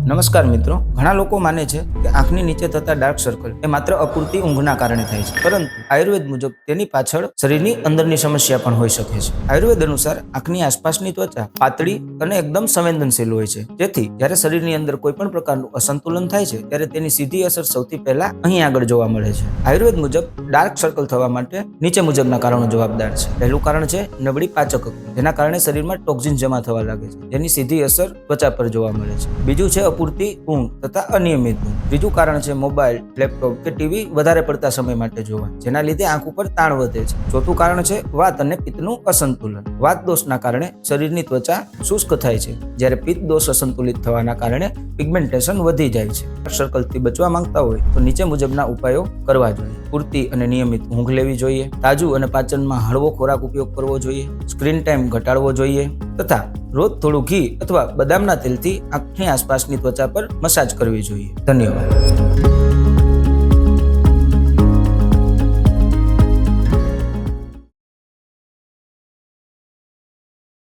નમસ્કાર મિત્રો, ઘણા લોકો માને છે કે આંખની નીચે થતા ડાર્ક સર્કલ એ માત્ર અપૂરતી ઊંઘના કારણે થાય છે, પરંતુ આયુર્વેદ મુજબ તેની પાછળ શરીરની અંદરની સમસ્યા પણ હોઈ શકે છે. આયુર્વેદ અનુસાર આંખની આસપાસની ત્વચા પાતળી અને એકદમ સંવેદનશીલ હોય છે. જેથી જ્યારે શરીરની અંદર કોઈ પણ પ્રકારનું અસંતુલન થાય છે ત્યારે તેની સીધી અસર સૌથી પહેલા અહીં આગળ જોવા મળે છે. આયુર્વેદ મુજબ ડાર્ક સર્કલ થવા માટે નીચે મુજબના કારણો જવાબદાર છે. પહેલું કારણ છે નબળી પાચક અગ્નિ, જેના કારણે શરીરમાં ટોક્સિન જમા થવા લાગે છે, જેની સીધી અસર ત્વચા પર જોવા મળે છે. બીજું છે અપૂરતી ઊંઘ તથા અનિયમિત ઊંઘ. ત્રીજું કારણ છે મોબાઈલ, લેપટોપ કે ટીવી વધારે પડતા સમય માટે જોવા, જેના લીધે આંખ ઉપર તાણ વધે છે. ચોથું કારણ છે વાત અને પિત્તનું અસંતુલન. વાત દોષના કારણે શરીરની ત્વચા શુષ્ક થાય છે, જ્યારે પિત્ત દોષ અસંતુલિત થવાના કારણે પિગમેન્ટેશન વધી જાય છે. સર્કલથી બચવા માંગતા હોય તો નીચે મુજબના ઉપાયો કરવા જોઈએ. પૂરતી અને નિયમિત ઊંઘ લેવી જોઈએ, તાજું અને પાચનમાં હળવો ખોરાક ઉપયોગ કરવો જોઈએ, સ્ક્રીન ટાઈમ ઘટાડવો જોઈએ તથા રોજ થોડું ઘી અથવા બદામના તેલથી આંખની આસપાસની ત્વચા પર મસાજ કરવી જોઈએ. ધન્યવાદ.